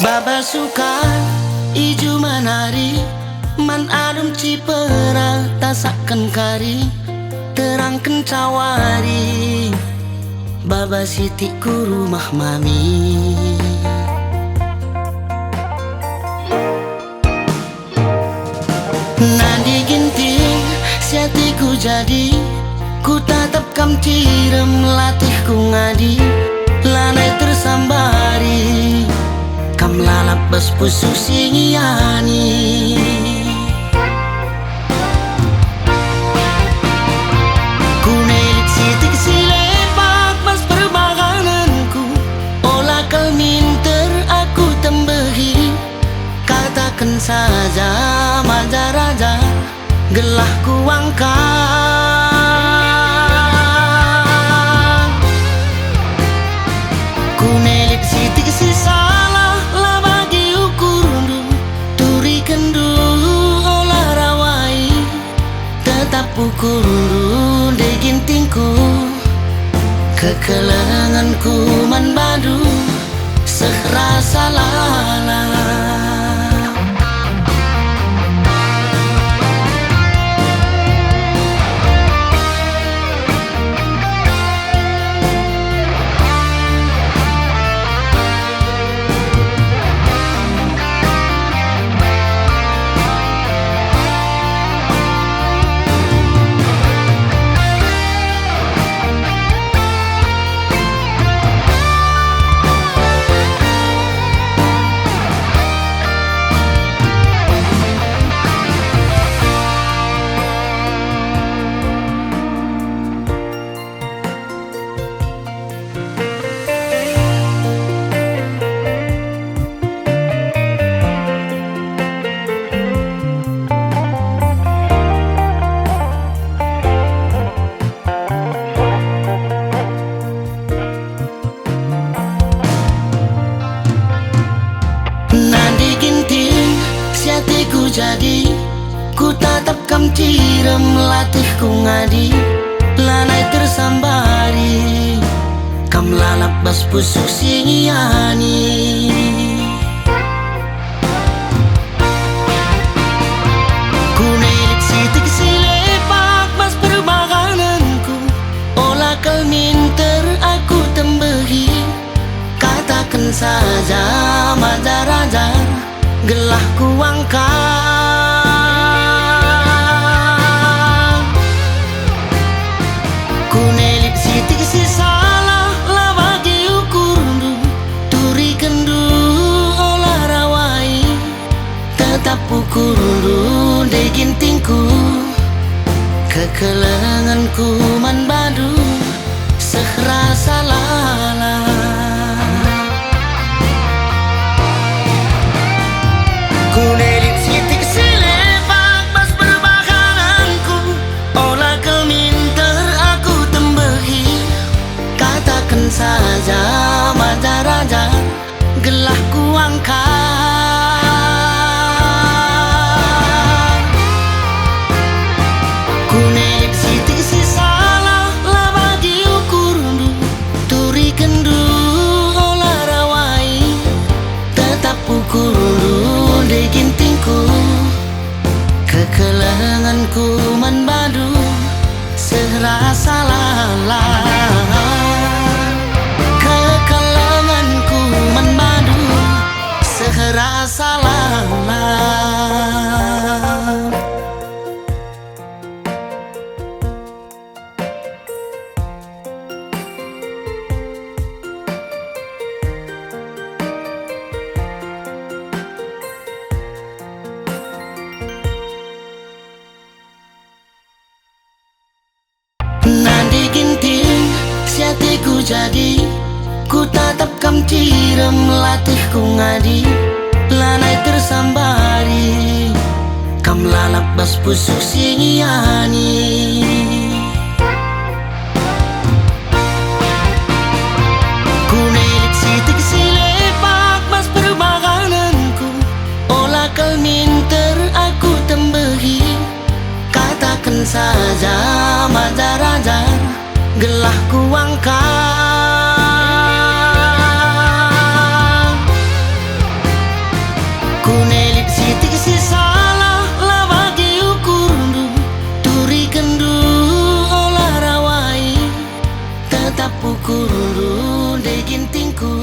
Baba suka iju menari, man adum cipera tasakan kari, terangkan cawari. Baba siti ku rumah mami. Nadi ginting siatiku jadi, ku tatap kam cirem latih ku ngadi, lanai tersambari, kam lalap bas pusu singiani. Ku nelik sitik silepak mas perbagananku, olah kal minter aku tembehi. Katakan saja raja, gelah ku angkat. Ku nelik sitik si salah lah bagi ukurundu, turi kendu olah rawai, tetap ukurundu degintingku, kekelenganku man badu serasa lala. Jadi ku tatap kam cirem latih ku ngadi, lanai tersambari, kam lalap bas pusu singiani. Ku nelik sitik silepak mas perbagananku, olah kal minter aku tembehi. Katakan saja raja, gelah ku angkat. Ku nelik sitik si salah lah bagi ukurundu, turi kendu olah rawai, tetap ukurundu degintingku, kekelenganku man badu serasa lala. Ku nelik sitik silepak mas perbagananku, olah kau minter aku tembehi. Katakan saja raja, gelah ku angkat. Ku nelik sitik si salah lah bagi ukurundu, turi kendu olah rawai, tetap ukurundu degintingku, kekelenganku man badu serasa lala. Kekelenganku man badu serasa lala. Nadi ginting siatiku jadi, ku tatap kam cirem latih ku ngadi, lanai tersambari, kam lalap bas pusu singiani. Ku nelik sitik silepak mas perbagananku, olah kal minter aku tembehi. Katakan saja raja, gelah ku angkat. tak pukul de gintingku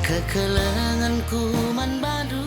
kekelenganku man badu